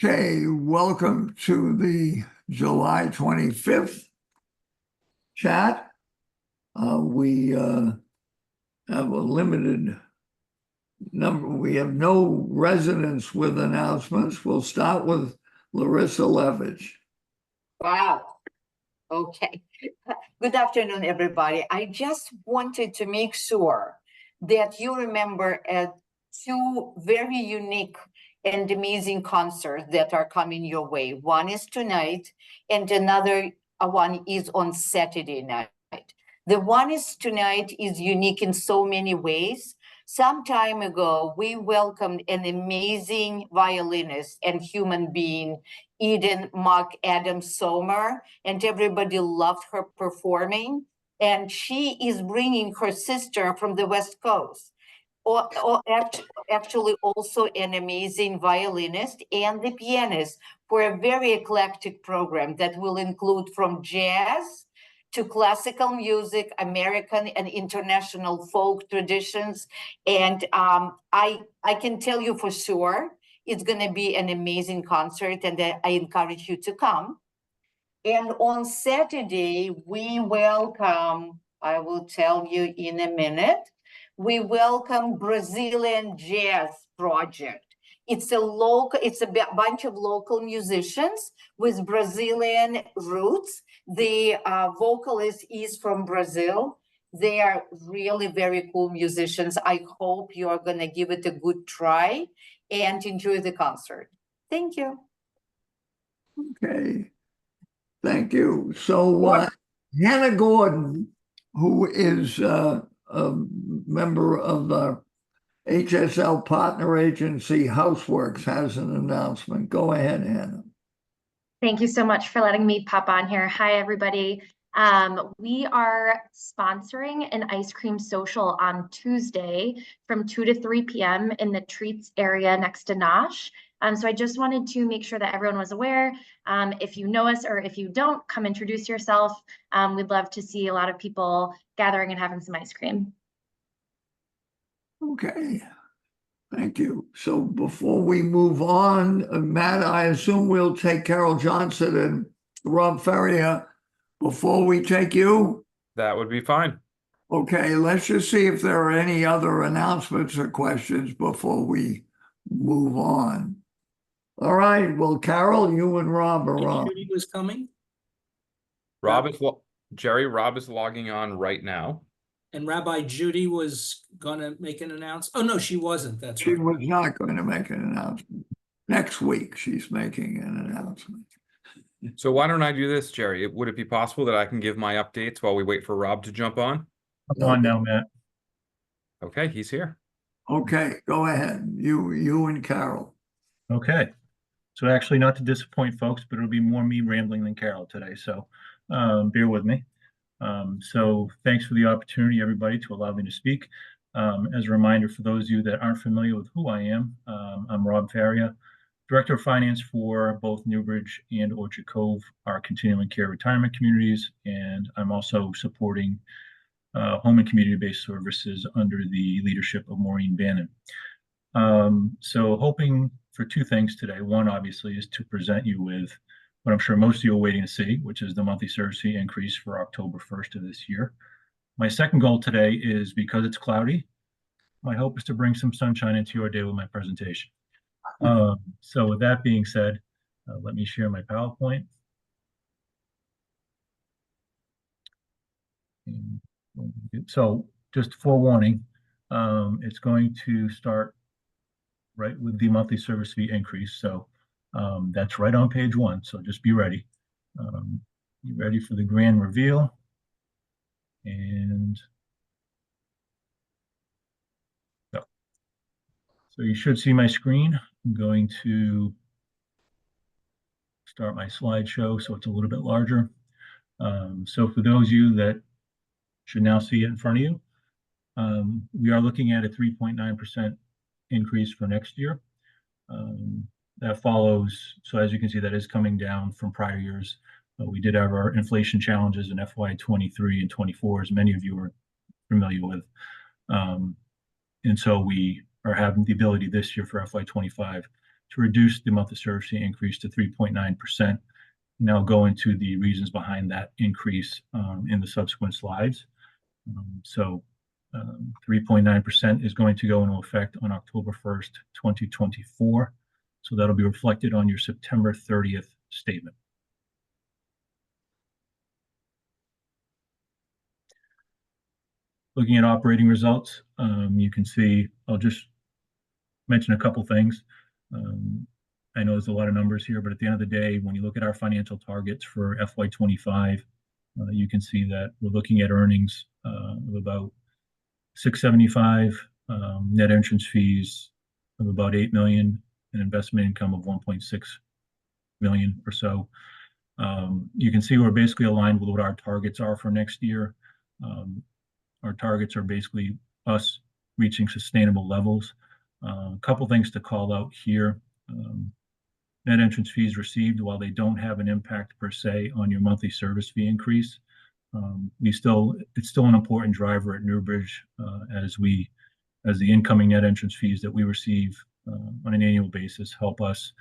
Okay, welcome to the July 25th chat. We have a limited number. We have no residents with announcements. We'll start with Larissa Levitch. Wow. Okay. Good afternoon, everybody. I just wanted to make sure that you remember two very unique and amazing concerts that are coming your way. One is tonight, and another one is on Saturday night. The one is tonight is unique in so many ways. Some time ago, we welcomed an amazing violinist and human being, Eden Mark Adams Sommer, and everybody loved her performing. And she is bringing her sister from the West Coast, actually also an amazing violinist and the pianist, for a very eclectic program that will include from jazz to classical music, American and international folk traditions. And I can tell you for sure, it's going to be an amazing concert, and I encourage you to come. And on Saturday, we welcome, I will tell you in a minute, we welcome Brazilian Jazz Project. It's a bunch of local musicians with Brazilian roots. The vocalist is from Brazil. They are really very cool musicians. I hope you are going to give it a good try and enjoy the concert. Thank you. Okay, thank you. So Hannah Gordon, who is a member of the HSL partner agency Houseworks, has an announcement. Go ahead, Hannah. Thank you so much for letting me pop on here. Hi, everybody. We are sponsoring an ice cream social on Tuesday from 2 to 3 p.m. in the Treats area next to Nosh. So I just wanted to make sure that everyone was aware. If you know us or if you don't, come introduce yourself. We'd love to see a lot of people gathering and having some ice cream. Okay, thank you. So before we move on, Matt, I assume we'll take Carol Johnson and Rob Ferrier before we take you? That would be fine. Okay, let's just see if there are any other announcements or questions before we move on. All right, well, Carol, you and Rob are on. Judy was coming. Jerry, Rob is logging on right now. And Rabbi Judy was going to make an announcement. Oh, no, she wasn't. That's She right. was not going to make an announcement. Next week, she's making an announcement. So why don't I do this, Jerry? Would it be possible that I can give my updates while we wait for Rob to jump on? Come on now, Matt. Okay, he's here. Okay, go ahead. You and Carol. Okay. So actually, not to disappoint folks, but it'll be more me rambling than Carol today. So bear with me. So thanks for the opportunity, everybody, to allow me to speak. As a reminder, for those of you that aren't familiar with who I am, I'm Rob Ferrier, Director of Finance for both Newbridge and Orchard Cove, our continuing care retirement communities, and I'm also supporting home and community-based services under the leadership of Maureen Bannon. So hoping for two things today. One, obviously, is to present you with what I'm sure most of you are waiting to see, which is the monthly service fee increase for October 1st of this year. My second goal today is, because it's cloudy, my hope is to bring some sunshine into your day with my presentation. So with that being said, let me share my PowerPoint. So just forewarning, it's going to start right with the monthly service fee increase. So that's right on page 1. So just be ready. Be ready for the grand reveal. And so you should see my screen. I'm going to start my slideshow so it's a little bit larger. So for those of you that should now see it in front of you, we are looking at a 3.9% increase for next year. That follows, so as you can see, that is coming down from prior years. We did have our inflation challenges in FY23 and 24, as many of you are familiar with. And so we or have the ability this year for FY25 to reduce the monthly service fee increase to 3.9%. Now go into the reasons behind that increase in the subsequent slides. 3.9% is going to go into effect on October 1st, 2024. So that'll be reflected on your September 30th statement. Looking at operating results, you can see, I'll just mention a couple things. I know there's a lot of numbers here, but at the end of the day, when you look at our financial targets for FY25, you can see that we're looking at earnings of about $675, net entrance fees of about $8 million, and investment income of $1.6 million or so. You can see we're basically aligned with what our targets are for next year. Our targets are basically us reaching sustainable levels. A couple things to call out here. Net entrance fees received, while they don't have an impact per se on your monthly service fee increase, it's still an important driver at Newbridge as the incoming net entrance fees that we receive on an annual basis help us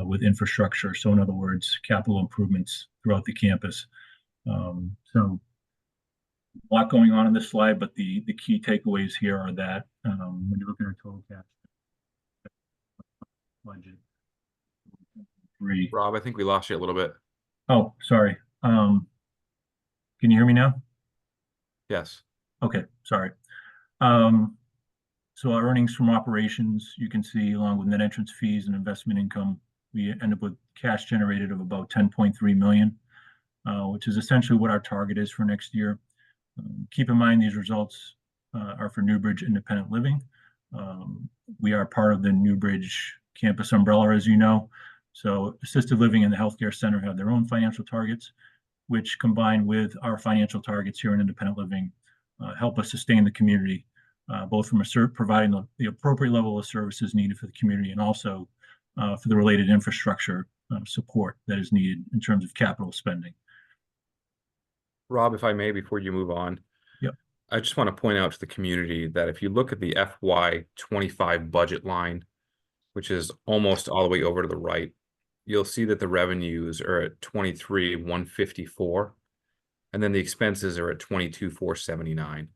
with infrastructure. So in other words, capital improvements throughout the campus. So a lot going on in this slide, but the key takeaways here are that when you look at our total cash budget, Rob, I think we lost you a little bit. Oh, sorry. Can you hear me now? Yes. Okay, sorry. So our earnings from operations, you can see along with net entrance fees and investment income, we end up with cash generated of about 10.3 million, which is essentially what our target is for next year. Keep in mind these results are for Newbridge Independent Living. We are part of the Newbridge campus umbrella, as you know. So assisted living and the healthcare center have their own financial targets, which combined with our financial targets here in independent living, help us sustain the community, both from providing the appropriate level of services needed for the community and also for the related infrastructure support that is needed in terms of capital spending. Rob, if I may, before you move on, yep. I just want to point out to the community that if you look at the FY25 budget line, which is almost all the way over to the right, you'll see that the revenues are at 23,154, and then the expenses are at 22,479.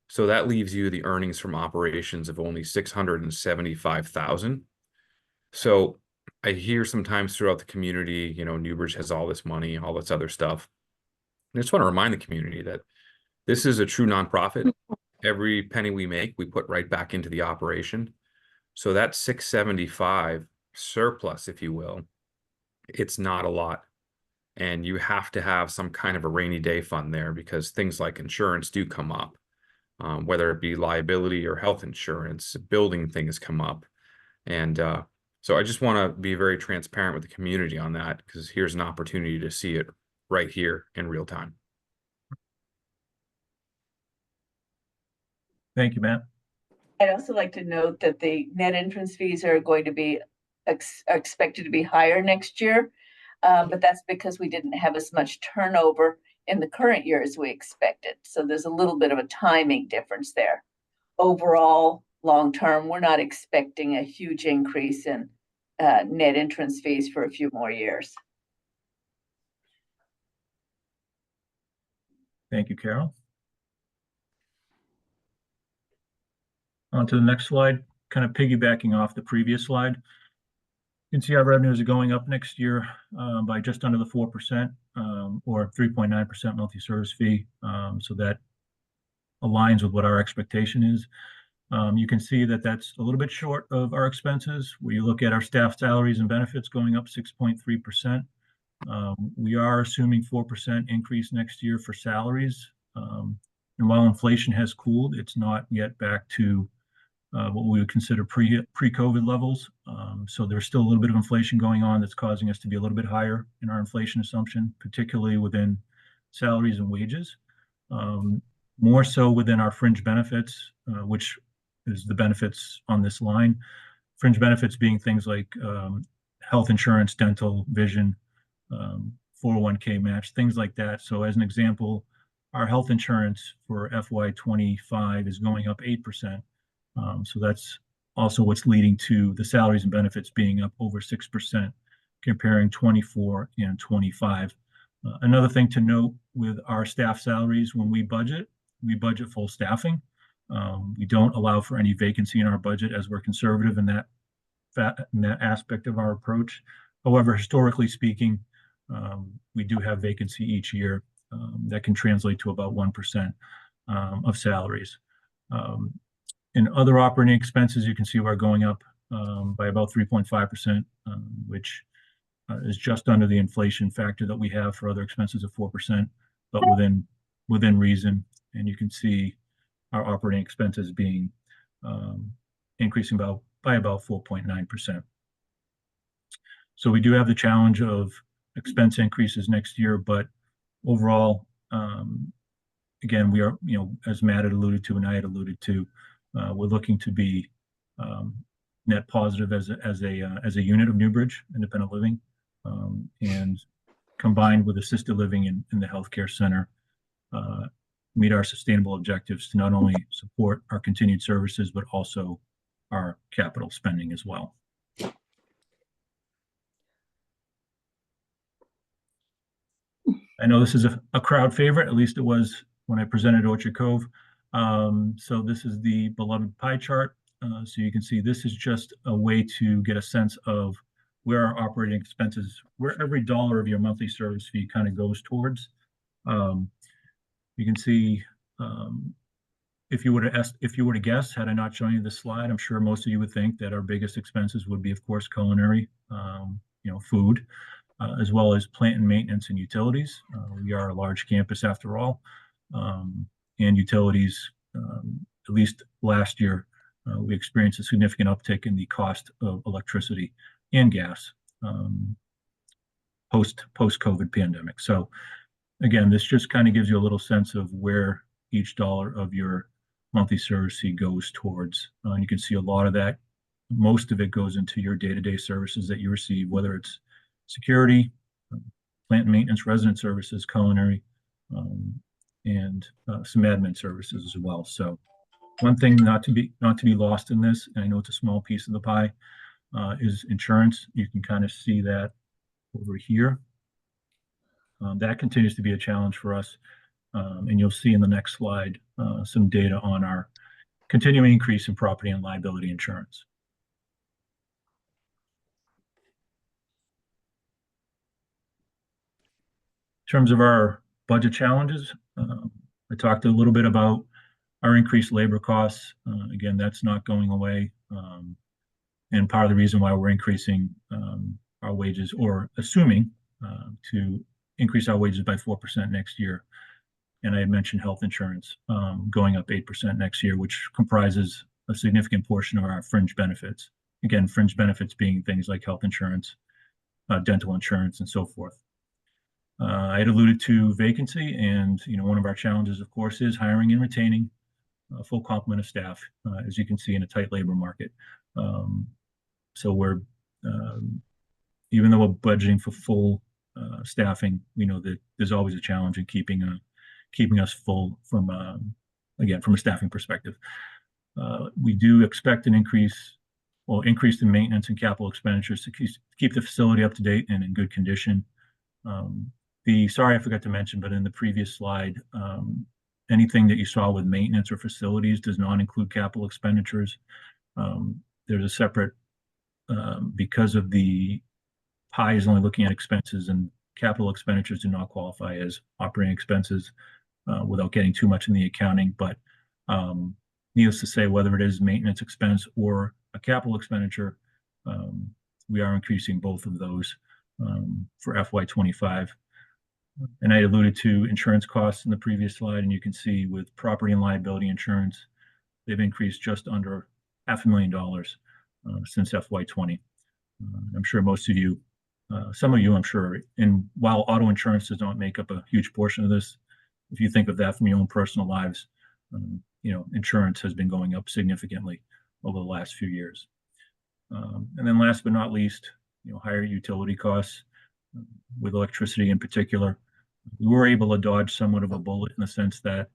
So that leaves you the earnings from operations of only 675,000. So I hear sometimes throughout the community, you know, Newbridge has all this money, all this other stuff. I just want to remind the community that this is a true nonprofit. Every penny we make, we put right back into the operation. So that 675 surplus, if you will, it's not a lot. And you have to have some kind of a rainy day fund there because things like insurance do come up, whether it be liability or health insurance, building things come up. And so I just want to be very transparent with the community on that because here's an opportunity to see it right here in real time. Thank you, Matt. I'd also like to note that the net entrance fees are going to be expected to be higher next year, but that's because we didn't have as much turnover in the current year as we expected. So there's a little bit of a timing difference there. Overall, long term, we're not expecting a huge increase in net entrance fees for a few more years. Thank you, Carol. On to the next slide, kind of piggybacking off the previous slide. You can see our revenues are going up next year by just under the 4% or 3.9% monthly service fee. So that aligns with what our expectation is. You can see that that's a little bit short of our expenses. We look at our staff salaries and benefits going up 6.3%. We are assuming 4% increase next year for salaries. And while inflation has cooled, it's not yet back to what we would consider pre-COVID levels. So there's still a little bit of inflation going on that's causing us to be a little bit higher in our inflation assumption, particularly within salaries and wages. More so within our fringe benefits, which is the benefits on this line. Fringe benefits being things like health insurance, dental, vision, 401k match, things like that. So as an example, our health insurance for FY25 is going up 8%. So that's also what's leading to the salaries and benefits being up over 6%, comparing 24 and 25. Another thing to note with our staff salaries, when we budget full staffing. We don't allow for any vacancy in our budget, as we're conservative in that aspect of our approach. However, historically speaking, we do have vacancy each year that can translate to about 1% of salaries. In other operating expenses, you can see we're going up by about 3.5%, which is just under the inflation factor that we have for other expenses of 4%, but within reason. And you can see our operating expenses being increasing by about 4.9%. So we do have the challenge of expense increases next year, but overall, again, we are, as Matt had alluded to and I had alluded to, we're looking to be net positive as a unit of Newbridge Independent Living, and combined with assisted living in the healthcare center, meet our sustainable objectives to not only support our continued services, but also our capital spending as well. I know this is a crowd favorite, at least it was when I presented Orchard Cove. So this is the beloved pie chart. So you can see this is just a way to get a sense of where our operating expenses, where every dollar of your monthly service fee kind of goes towards. You can see, if you were to guess, had I not shown you this slide, I'm sure most of you would think that our biggest expenses would be, of course, culinary, food, as well as plant and maintenance and utilities. We are a large campus after all, and utilities, at least last year, we experienced a significant uptick in the cost of electricity and gas post-COVID pandemic. So again, this just kind of gives you a little sense of where each dollar of your monthly service fee goes towards. And you can see a lot of that, most of it goes into your day-to-day services that you receive, whether it's security, plant and maintenance, resident services, culinary, and some admin services as well. So one thing not to be lost in this, and I know it's a small piece of the pie, is insurance. You can kind of see that over here. That continues to be a challenge for us. And you'll see in the next slide some data on our continuing increase in property and liability insurance. In terms of our budget challenges, I talked a little bit about our increased labor costs. Again, that's not going away. And part of the reason why we're increasing our wages, or assuming to increase our wages by 4% next year. And I had mentioned health insurance going up 8% next year, which comprises a significant portion of our fringe benefits. Again, fringe benefits being things like health insurance, dental insurance, and so forth. I had alluded to vacancy, and one of our challenges, of course, is hiring and retaining a full complement of staff, as you can see, in a tight labor market. So we're, even though we're budgeting for full staffing, we know that there's always a challenge in keeping us full from, again, from a staffing perspective. We do expect an increase in maintenance and capital expenditures to keep the facility up to date and in good condition. Sorry, I forgot to mention, but in the previous slide, anything that you saw with maintenance or facilities does not include capital expenditures. There's a separate, because of the pie is only looking at expenses, and capital expenditures do not qualify as operating expenses without getting too much in the accounting. But needless to say, whether it is maintenance expense or a capital expenditure, we are increasing both of those for FY25. And I alluded to insurance costs in the previous slide, and you can see with property and liability insurance, they've increased just under $500,000 since FY20. I'm sure most of you, some of you, I'm sure, and while auto insurance does not make up a huge portion of this, if you think of that from your own personal lives, insurance has been going up significantly over the last few years. And then last but not least, higher utility costs with electricity in particular. We were able to dodge somewhat of a bullet in the sense that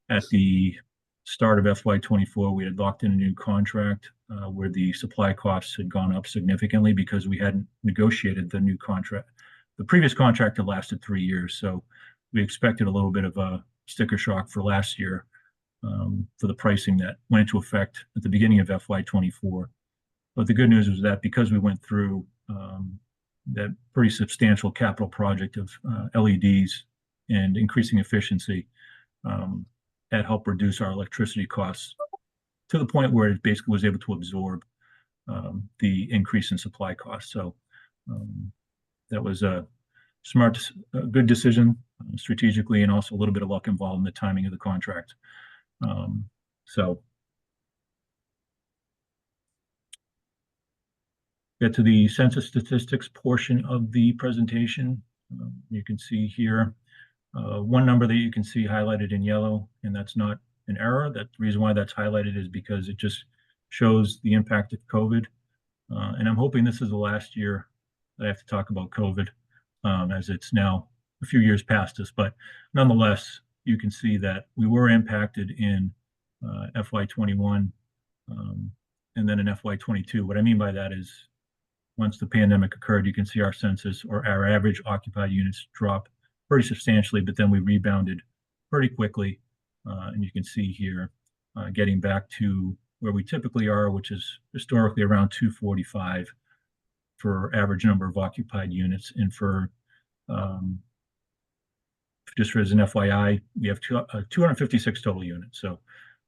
at the start of FY24, we had locked in a new contract where the supply costs had gone up significantly because we hadn't negotiated the new contract. The previous contract had lasted 3 years, so we expected a little bit of a sticker shock for last year for the pricing that went into effect at the beginning of FY24. But the good news was that because we went through that pretty substantial capital project of LEDs and increasing efficiency, that helped reduce our electricity costs to the point where it basically was able to absorb the increase in supply costs. So that was a good decision strategically, and also a little bit of luck involved in the timing of the contract. So get to the census statistics portion of the presentation. You can see here one number that you can see highlighted in yellow, and that's not an error. That the reason why that's highlighted is because it just shows the impact of COVID. And I'm hoping this is the last year that I have to talk about COVID, as it's now a few years past us. But nonetheless, you can see that we were impacted in FY21 and then in FY22. What I mean by that is once the pandemic occurred, you can see our census or our average occupied units drop pretty substantially, but then we rebounded pretty quickly. And you can see here getting back to where we typically are, which is historically around 245 for average number of occupied units. And for just as an FYI, we have 256 total units. So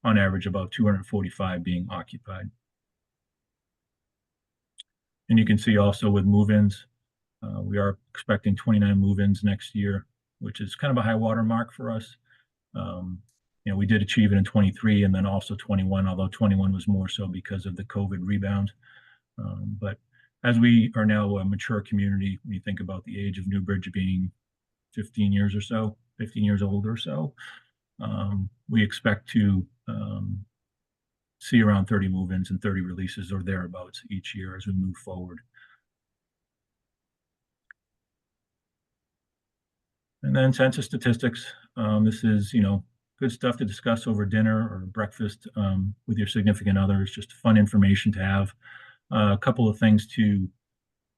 on average, about 245 being occupied. And you can see also with move-ins, we are expecting 29 move-ins next year, which is kind of a high water mark for us. We did achieve it in 23 and then also 21, although 21 was more so because of the COVID rebound. But as we are now a mature community, when you think about the age of Newbridge being 15 years or so, 15 years old or so, we expect to see around 30 move-ins and 30 releases or thereabouts each year as we move forward. And then census statistics. This is, good stuff to discuss over dinner or breakfast with your significant others, just fun information to have. A couple of things to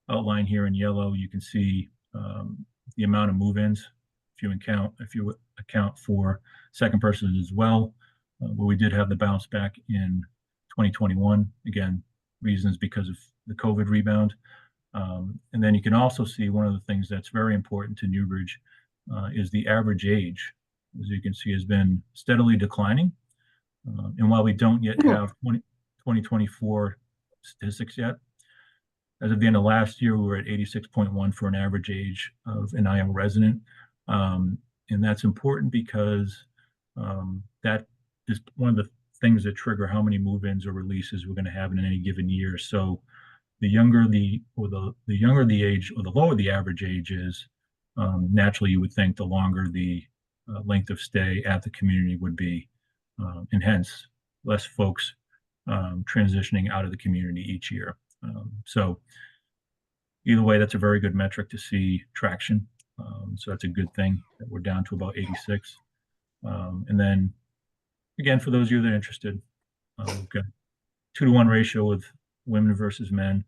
outline here in yellow. You can see the amount of move-ins if you account for second persons as well. Where we did have the bounce back in 2021. Again, reasons because of the COVID rebound. And then you can also see one of the things that's very important to Newbridge is the average age, as you can see, has been steadily declining. And while we don't yet have 2024 statistics yet, as of the end of last year, we were at 86.1 for an average age of an IL resident. And that's important because that is one of the things that trigger how many move-ins or releases we're going to have in any given year. So the younger the age, or the lower the average age is, naturally you would think the longer the length of stay at the community would be, and hence less folks transitioning out of the community each year. So either way, that's a very good metric to see traction. So that's a good thing that we're down to about 86. And then again, for those of you that are interested, we've got 2-to-1 ratio with women versus men,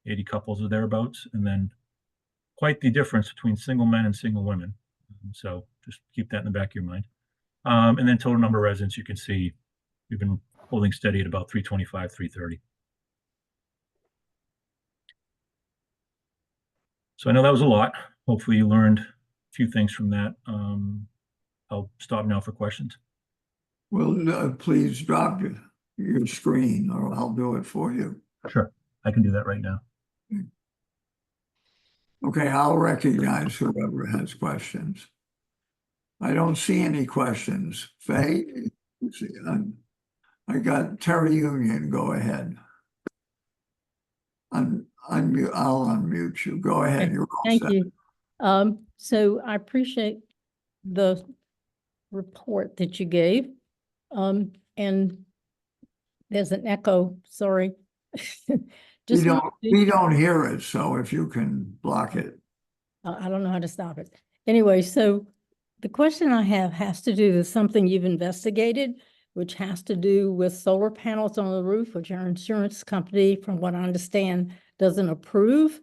80 couples or thereabouts, and then quite the difference between single men and single women. So just keep that in the back of your mind. And then total number of residents, you can see we've been holding steady at about 325, 330. So I know that was a lot. Hopefully you learned a few things from that. I'll stop now for questions. Well, please drop your screen or I'll do it for you. Sure, I can do that right now. Okay, I'll recognize whoever has questions. I don't see any questions. Faye, I got Terry Union. Go ahead. I'll unmute you. Go ahead. You're all Thank set. you. So I appreciate the report that you gave. And there's an echo, sorry. We don't hear it, so if you can block it. I don't know how to stop it. Anyway, so the question I have has to do with something you've investigated, which has to do with solar panels on the roof, which our insurance company, from what I understand, doesn't approve.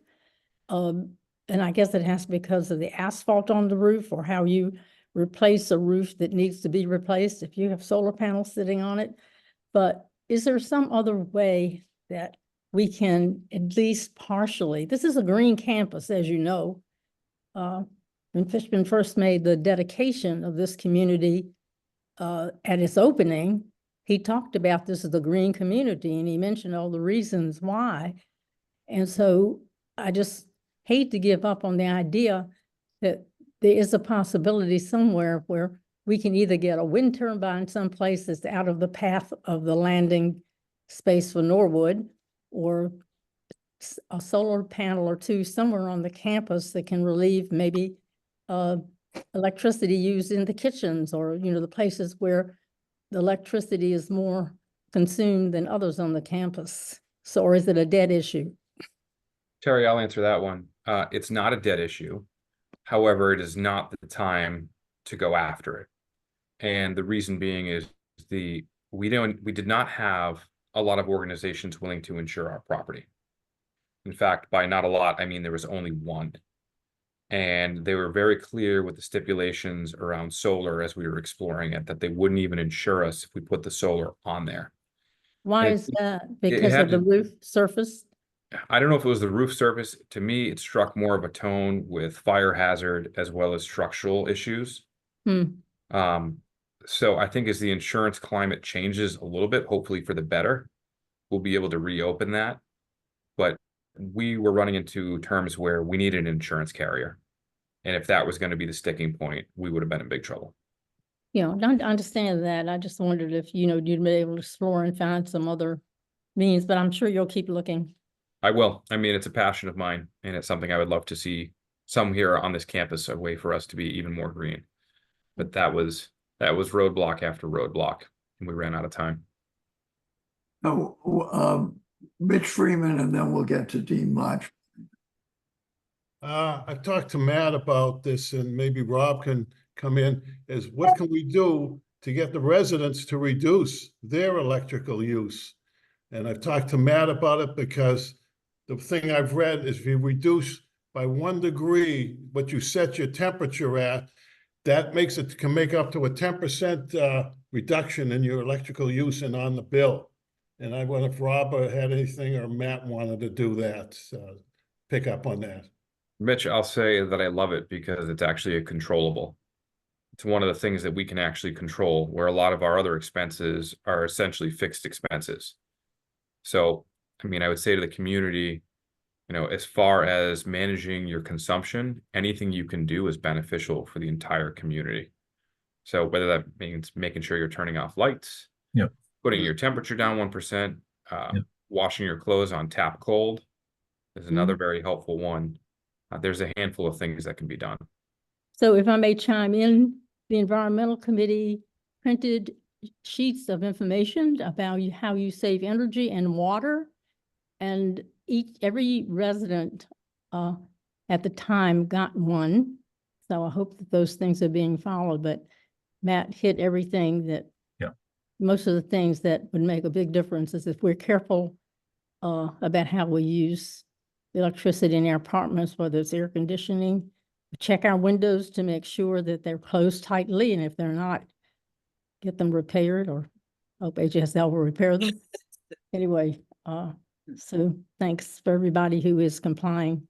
And I guess it has to be because of the asphalt on the roof or how you replace a roof that needs to be replaced if you have solar panels sitting on it. But is there some other way that we can at least partially, this is a green campus, as you know. When Fishman first made the dedication of this community at its opening, he talked about this as a green community and he mentioned all the reasons why. And so I just hate to give up on the idea that there is a possibility somewhere where we can either get a wind turbine someplace that's out of the path of the landing space for Norwood, or a solar panel or two somewhere on the campus that can relieve maybe electricity used in the kitchens, or, you know, the places where the electricity is more consumed than others on the campus. So, or is it a dead issue? Terry, I'll answer that one. It's not a dead issue. However, it is not the time to go after it. And the reason being is we did not have a lot of organizations willing to insure our property. In fact, by not a lot, I mean there was only one. And they were very clear with the stipulations around solar as we were exploring it, that they wouldn't even insure us if we put the solar on there. Why And is that? Because had of the to- roof surface? I don't know if it was the roof surface. To me, it struck more of a tone with fire hazard as well as structural issues. So I think as the insurance climate changes a little bit, hopefully for the better, we'll be able to reopen that. But we were running into terms where we needed an insurance carrier. And if that was going to be the sticking point, we would have been in big trouble. You know, I understand that. I just wondered if, you know, you'd be able to explore and find some other means, but I'm sure you'll keep looking. I will. I mean, it's a passion of mine, and it's something I would love to see some here on this campus, a way for us to be even more green. But that was roadblock after roadblock, and we ran out of time. No, Mitch Freeman, and then we'll get to Dean March. I've talked to Matt about this, and maybe Rob can come in, is what can we do to get the residents to reduce their electrical use? And I've talked to Matt about it because the thing I've read is if you reduce by 1 degree what you set your temperature at, that makes it, can make up to a 10% reduction in your electrical use and on the bill. And I wonder if Rob had anything, or Matt wanted to do that, pick up on that. Mitch, I'll say that I love it because it's actually a controllable. It's one of the things that we can actually control, where a lot of our other expenses are essentially fixed expenses. So, I mean, I would say to the community, you know, as far as managing your consumption, anything you can do is beneficial for the entire community. So whether that means making sure you're turning off lights, Yep. putting your temperature down 1%, washing your clothes on tap cold is another very helpful one. There's a handful of things that can be done. So if I may chime in, the Environmental Committee printed sheets of information about how you save energy and water. And every resident at the time got one. So I hope that those things are being followed, but Matt hit everything that, most of the things that would make a big difference is if we're careful about how we use electricity in our apartments, whether it's air conditioning, check our windows to make sure that they're closed tightly, and if they're not, get them repaired, or hope HSL will repair them. Anyway, so thanks for everybody who is complying.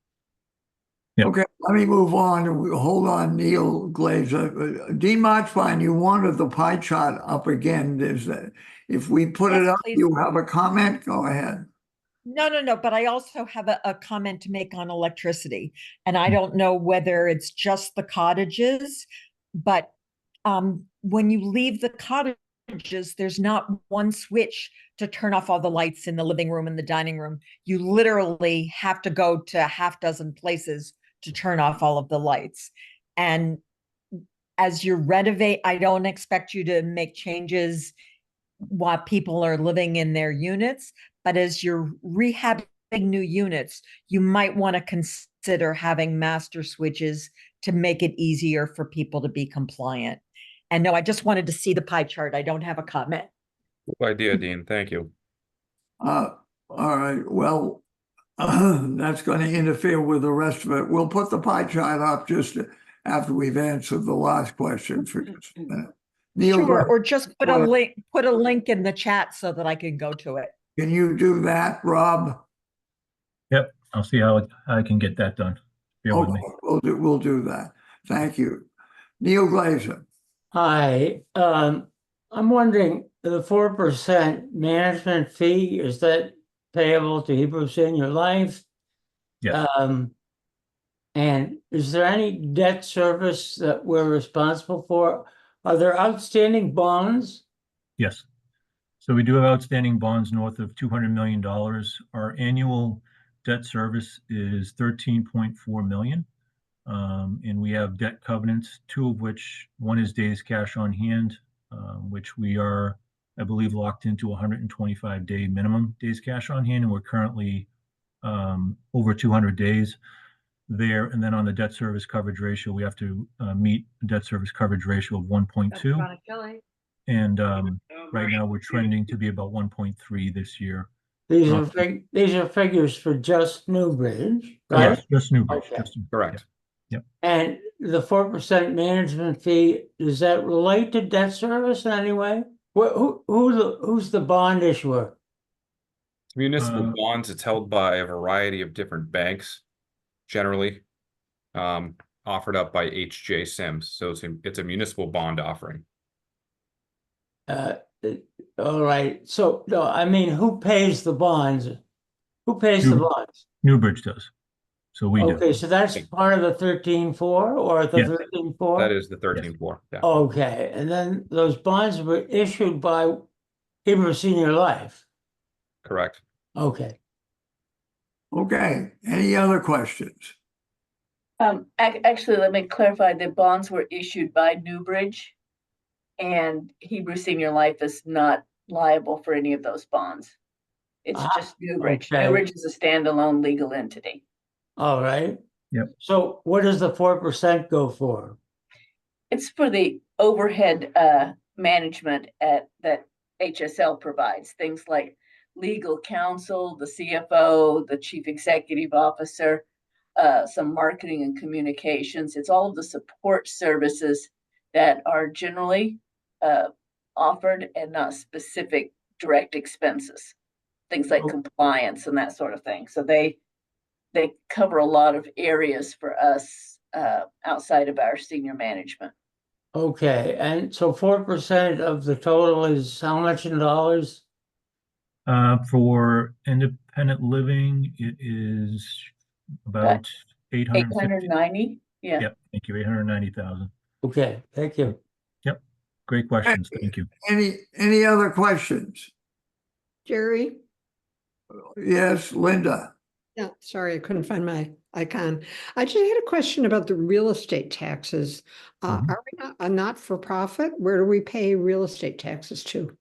Yep. Okay, let me move on. Hold on, Neil Glazer. Dean Marchfine, you wanted the pie chart up again. There's if we put it Yes, up, please. you have a comment? Go ahead. No, but I also have a comment to make on electricity. And I don't know whether it's just the cottages, but when you leave the cottages, there's not one switch to turn off all the lights in the living room and the dining room. You literally have to go to a half dozen places to turn off all of the lights. And as you renovate, I don't expect you to make changes while people are living in their units, but as you're rehabbing new units, you might want to consider having master switches to make it easier for people to be compliant. And no, I just wanted to see the pie chart. I don't have a comment. Good idea, Dean. Thank you. All right, well, that's going to interfere with the rest of it. We'll put the pie chart up just after we've answered the last question for just a minute. Neil, Sure, or just put a Well- link in the chat so that I can go to it. can you do that, Rob? Yep, I'll see how I can get that done. Bear with Okay, me. we'll do that. Thank you. Neil Glazer. Hi, I'm wondering, the 4% management fee, is that payable to Hebrew Senior Life? Yes. And is there any debt service that we're responsible for? Are there outstanding bonds? Yes. So we do have outstanding bonds north of $200 million. Our annual debt service is 13.4 million. And we have debt covenants, two of which, one is days cash on hand, which we are, I believe, locked into 125-day minimum days cash on hand, and we're currently over 200 days there. And then on the debt service coverage ratio, we have to meet a debt service coverage ratio of 1.2. And right now we're trending to be about 1.3 this year. These are figures for just Newbridge, right? Yes, just Newbridge. Okay. Just Correct. And the 4% management fee, does that relate to debt service in any way? Who's the bond issuer? Municipal bonds, it's held by a variety of different banks, generally, offered up by HJ Sims. So it's a municipal bond offering. All right, so, no, I mean, who pays the bonds? Who pays the bonds? Newbridge does. So we do. Okay, so that's part of the 13.4 or the Yes. 13.4? That is the 13.4. Yeah. Okay, and then those bonds were issued by Hebrew Senior Life. Correct. Okay. Okay, any other questions? Actually, let me clarify, the bonds were issued by Newbridge, and Hebrew Senior Life is not liable for any of those bonds. It's just Newbridge. okay. Newbridge is a standalone legal entity. All right. Yep. So what does the 4% go for? It's for the overhead management that HSL provides, things like legal counsel, the CFO, the chief executive officer, some marketing and communications. It's all of the support services that are generally offered and not specific direct expenses, things like compliance and that sort of thing. So they cover a lot of areas for us outside of our senior management. Okay, and so 4% of the total is how much in dollars? For independent living, it is about 850. 890, yeah. Yep, thank you, 890,000. Okay, thank you. Yep, great questions, thank you. Any other questions? Jerry? Yes, Linda. Yeah, sorry, I couldn't find my icon. I just had a question about the real estate taxes. Are we not a not-for-profit? Where do we pay real estate taxes to?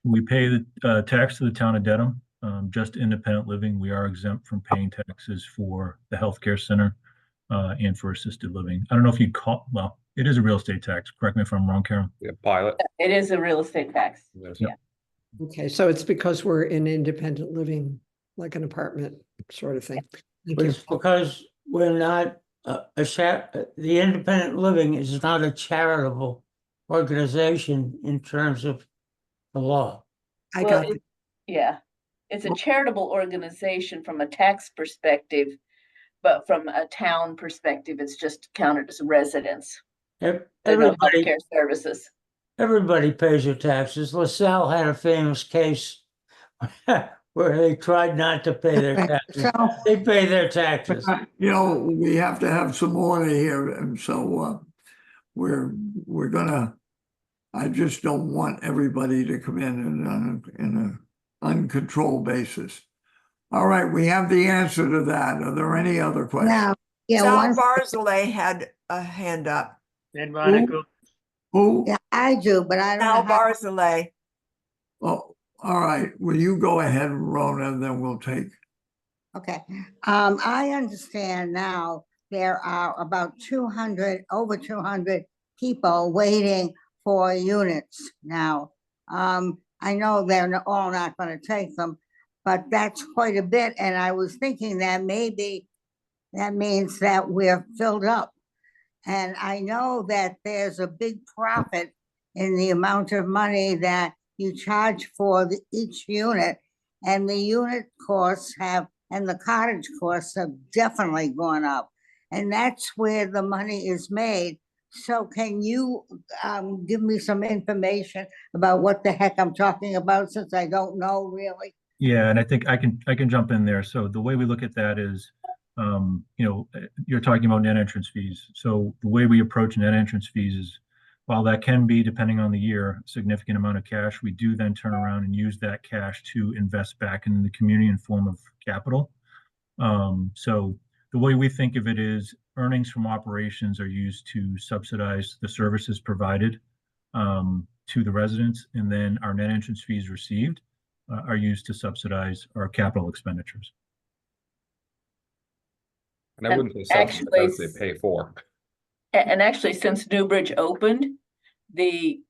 We pay the tax to the town of Dedham, just independent living. We are exempt from paying taxes for the healthcare center and for assisted living. I don't know if you'd call, well, it is a real estate tax. Correct me if I'm wrong, Karen. Yeah, pilot. It is a real estate tax. Yeah. Okay, so it's because we're in independent living, like an apartment sort of thing. Thank you. It's because we're not the independent living is not a charitable organization in terms of the law. I Well, got it. Yeah, it's a charitable organization from a tax perspective, but from a town perspective, it's just counted as a residence. There are no healthcare services. Everybody pays their taxes. LaSalle had a famous case where they tried not to pay their taxes. They pay their taxes. You know, we have to have some order here, and so we're gonna. I just don't want everybody to come in an uncontrolled basis. All right, we have the answer to that. Are there any other questions? Yeah, Sal Barzilay had a hand up. And Monica. Who? Yeah, I do, but I don't know. Sal Barzilay. Oh, all right. Will you go ahead, Rona, and then we'll take. Okay. I understand now there are about 200, over 200 people waiting for units now. I know they're all not going to take them, but that's quite a bit. And I was thinking that maybe that means that we're filled up. And I know that there's a big profit in the amount of money that you charge for each unit. And the unit costs have, and the cottage costs have definitely gone up. And that's where the money is made. So can you give me some information about what the heck I'm talking about, since I don't know really? Yeah, and I think I can jump in there. So the way we look at that is, you're talking about net entrance fees. So the way we approach net entrance fees is, while that can be, depending on the year, a significant amount of cash, we do then turn around and use that cash to invest back in the community in form of capital. So the way we think of it is, earnings from operations are used to subsidize the services provided to the residents, and then our net entrance fees received are used to subsidize our capital expenditures. And I wouldn't say subsidize, I would say pay for. And actually, since Newbridge opened, the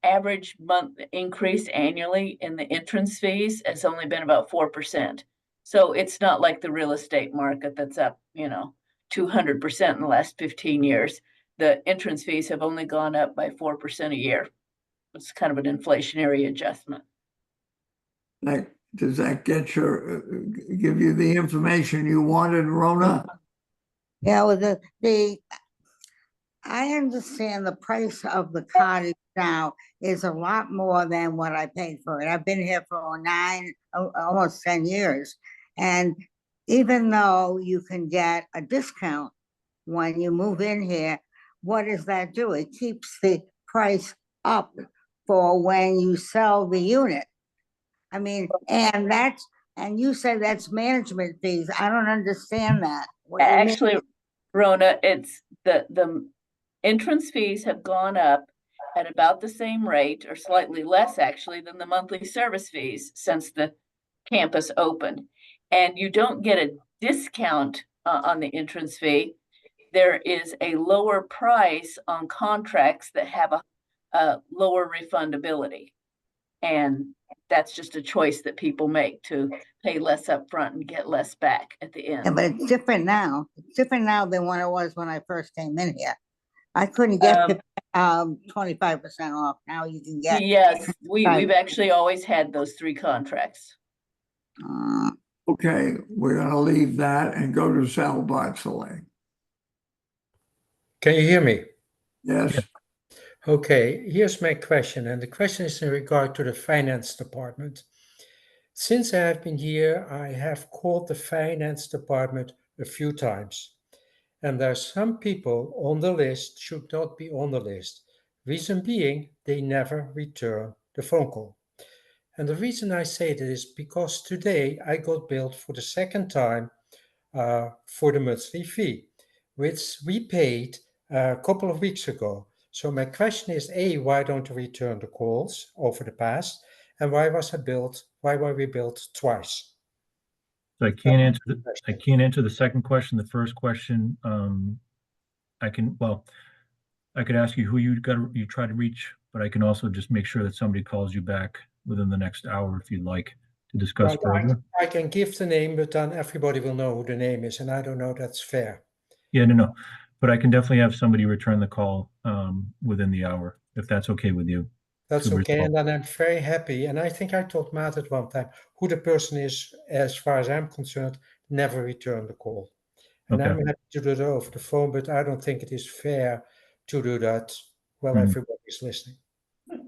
average month increase annually in the entrance fees has only been about 4%. So it's not like the real estate market that's up, 200% in the last 15 years. The entrance fees have only gone up by 4% a year. It's kind of an inflationary adjustment. Does that give you the information you wanted, Rona? Yeah, well, I understand the price of the cottage now is a lot more than what I paid for it. I've been here for almost 10 years. And even though you can get a discount when you move in here, what does that do? It keeps the price up for when you sell the unit. I mean, and you said that's management fees. I don't understand that. Actually, Rona, it's the entrance fees have gone up at about the same rate, or slightly less actually, than the monthly service fees since the campus opened. And you don't get a discount on the entrance fee. There is a lower price on contracts that have a lower refundability. And that's just a choice that people make, to pay less upfront and get less back at the end. Yeah, but it's different now. It's different now than what it was when I first came in here. I couldn't get to 25% off. Now you can get. Yes, we've actually always had those 3 contracts. Okay, we're going to leave that and go to Sal Bartolai. Can you hear me? Yes. Okay, here's my question, and the question is in regard to the finance department. Since I have been here, I have called the finance department a few times, and there are some people on the list should not be on the list. Reason being, they never return the phone call. And the reason I say that is because today I got billed for the second time for the monthly fee, which we paid a couple of weeks ago. So my question is, A, why don't you return the calls over the past? And why were we billed twice? So I can't answer the second question. The first question, I could ask you who you try to reach, but I can also just make sure that somebody calls you back within the next hour if you'd like to discuss further. I can give the name, but then everybody will know who the name is, and I don't know that's fair. Yeah, no. But I can definitely have somebody return the call within the hour, if that's okay with you. That's okay, and then I'm very happy. And I think I told Matt at one time who the person is, as far as I'm concerned, never return the call. And I'm happy to do that over the phone, but I don't think it is fair to do that while everybody's listening.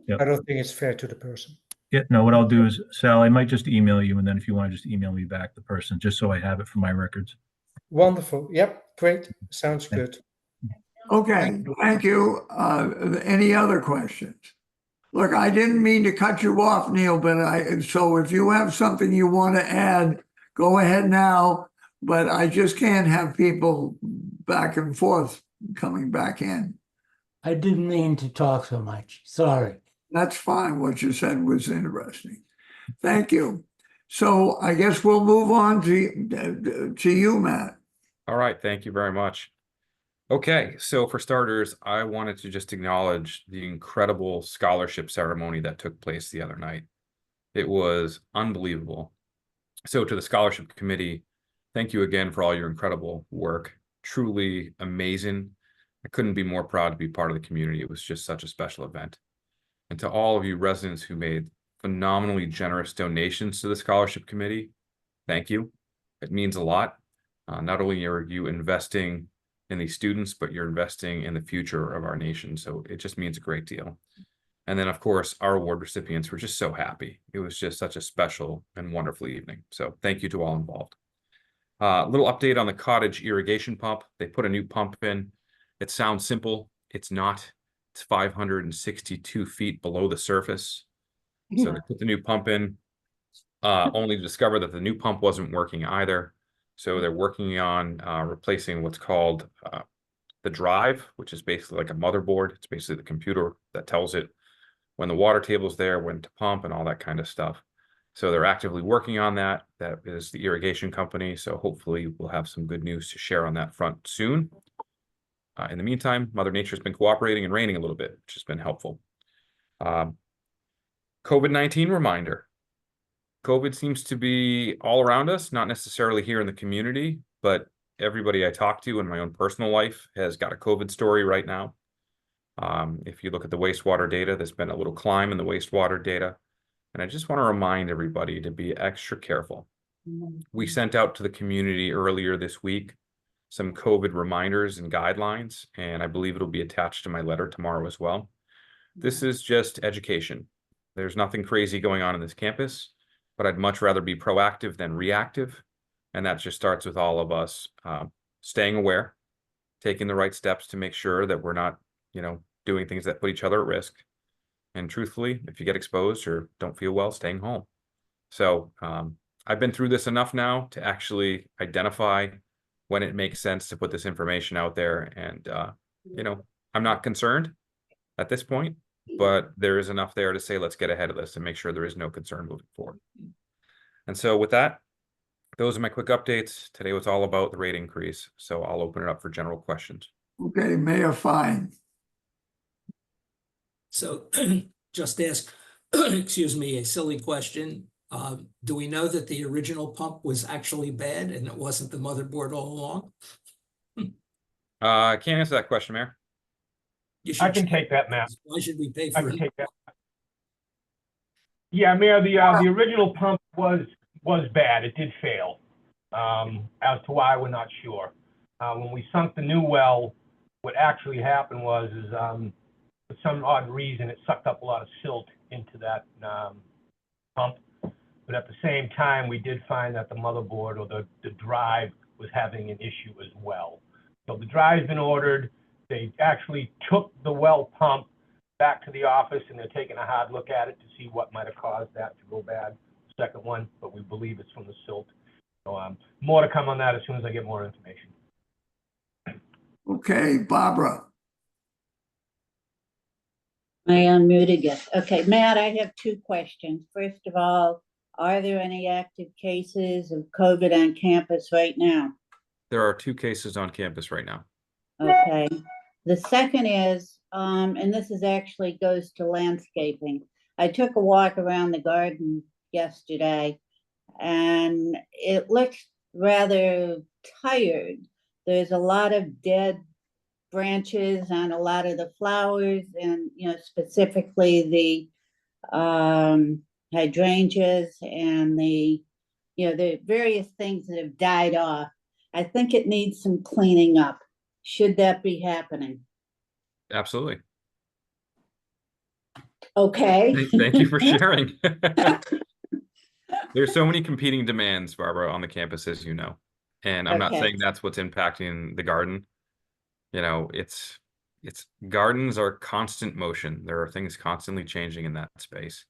Yep. I don't think it's fair to the person. Yeah, no, what I'll do is, Sal, I might just email you, and then if you want to just email me back the person, just so I have it for my records. Wonderful. Yep, great. Sounds good. Okay, thank you. Any other questions? Look, I didn't mean to cut you off, Neil, but so if you have something you want to add, go ahead now. But I just can't have people back and forth coming back in. I didn't mean to talk so much. Sorry. That's fine. What you said was interesting. Thank you. So I guess we'll move on to you, Matt. All right, thank you very much. Okay, so for starters, I wanted to just acknowledge the incredible scholarship ceremony that took place the other night. It was unbelievable. So to the scholarship committee, thank you again for all your incredible work. Truly amazing. I couldn't be more proud to be part of the community. It was just such a special event. And to all of you residents who made phenomenally generous donations to the scholarship committee, thank you. It means a lot. Not only are you investing in these students, but you're investing in the future of our nation. So it just means a great deal. And then, of course, our award recipients were just so happy. It was just such a special and wonderful evening. So thank you to all involved. A little update on the cottage irrigation pump. They put a new pump in. It sounds simple. It's not. It's 562 feet below the surface. So they put the new pump in, only to discover that the new pump wasn't working either. So they're working on replacing what's called the drive, which is basically like a motherboard. It's basically the computer that tells it when the water table is there, when to pump, and all that kind of stuff. So they're actively working on that. That is the irrigation company. So hopefully we'll have some good news to share on that front soon. In the meantime, Mother Nature's been cooperating and raining a little bit, which has been helpful. COVID-19 reminder. COVID seems to be all around us, not necessarily here in the community, but everybody I talk to in my own personal life has got a COVID story right now. If you look at the wastewater data, there's been a little climb in the wastewater data. And I just want to remind everybody to be extra careful. We sent out to the community earlier this week some COVID reminders and guidelines, and I believe it'll be attached to my letter tomorrow as well. This is just education. There's nothing crazy going on in this campus, but I'd much rather be proactive than reactive. And that just starts with all of us staying aware, taking the right steps to make sure that we're not, doing things that put each other at risk. And truthfully, if you get exposed or don't feel well, staying home. So I've been through this enough now to actually identify when it makes sense to put this information out there. And, I'm not concerned at this point, but there is enough there to say, let's get ahead of this and make sure there is no concern moving forward. And so with that, those are my quick updates. Today was all about the rate increase. So I'll open it up for general questions. Okay, Mayor Fine. So just ask, excuse me, a silly question. Do we know that the original pump was actually bad and it wasn't the motherboard all along? I can't answer that question, Mayor. I can take that, Matt. Why should we pay I for can it? take that. Yeah, Mayor, the original pump was bad. It did fail. As to why, we're not sure. When we sunk the new well, what actually happened was for some odd reason, it sucked up a lot of silt into that pump. But at the same time, we did find that the motherboard or the drive was having an issue as well. So the drive's been ordered. They actually took the well pump back to the office and they're taking a hard look at it to see what might have caused that to go bad. Second one, but we believe it's from the silt. So more to come on that as soon as I get more information. Okay, Barbara. I unmute again. Okay, Matt, I have two questions. First of all, are there any active cases of COVID on campus right now? There are 2 cases on campus right now. Okay. The second is, and this is actually goes to landscaping. I took a walk around the garden yesterday and it looks rather tired. There's a lot of dead branches on a lot of the flowers and, specifically the hydrangeas and the various things that have died off. I think it needs some cleaning up. Should that be happening? Absolutely. Okay. Thank you for sharing. There's so many competing demands, Barbara, on the campus, as you know. And I'm not saying that's what's impacting the garden. It's gardens are constant motion. There are things constantly changing in that space.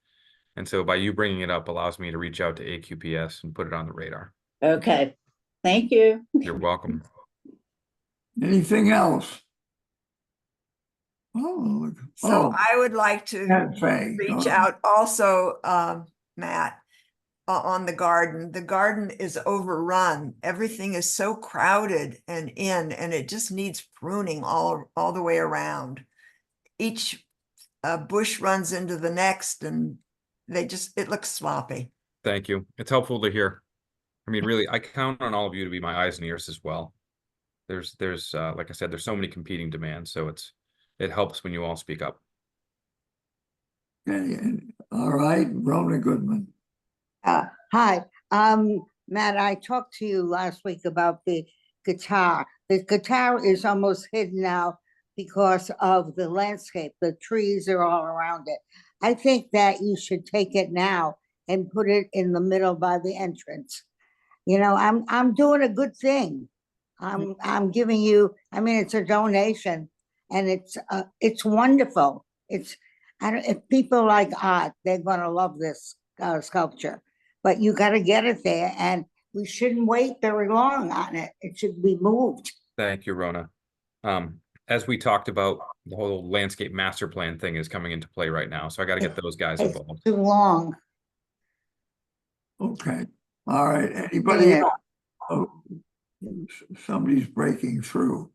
And so by you bringing it up allows me to reach out to AQPS and put it on the radar. Okay. Thank you. You're welcome. Anything else? So I would like to reach out also, Matt, on the garden. The garden is overrun. Everything is so crowded and it just needs pruning all the way around. Each bush runs into the next, and it looks sloppy. Thank you. It's helpful to hear. I mean, really, I count on all of you to be my eyes and ears as well. There's like I said, there's so many competing demands, so it helps when you all speak up. Okay, all right, Rona Goodman. Hi, Matt, I talked to you last week about the guitar. The guitar is almost hidden now because of the landscape. The trees are all around it. I think that you should take it now and put it in the middle by the entrance. You know, I'm doing a good thing. I'm giving you, I mean, it's a donation, and it's wonderful. If people like art, they're gonna love this sculpture, but you gotta get it there, and we shouldn't wait very long on it. It should be moved. Thank you, Rona. As we talked about, the whole landscape master plan thing is coming into play right now, so I got to get those guys It's involved. too long. Okay, all right, anybody Yeah. else? Oh, somebody's breaking through.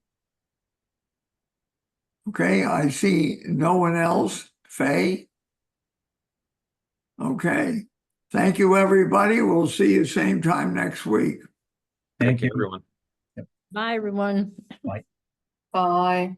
Okay, I see no one else. Faye? Okay, thank you, everybody. We'll see you same time next week. Thank you. everyone. Bye, everyone. Bye. Bye.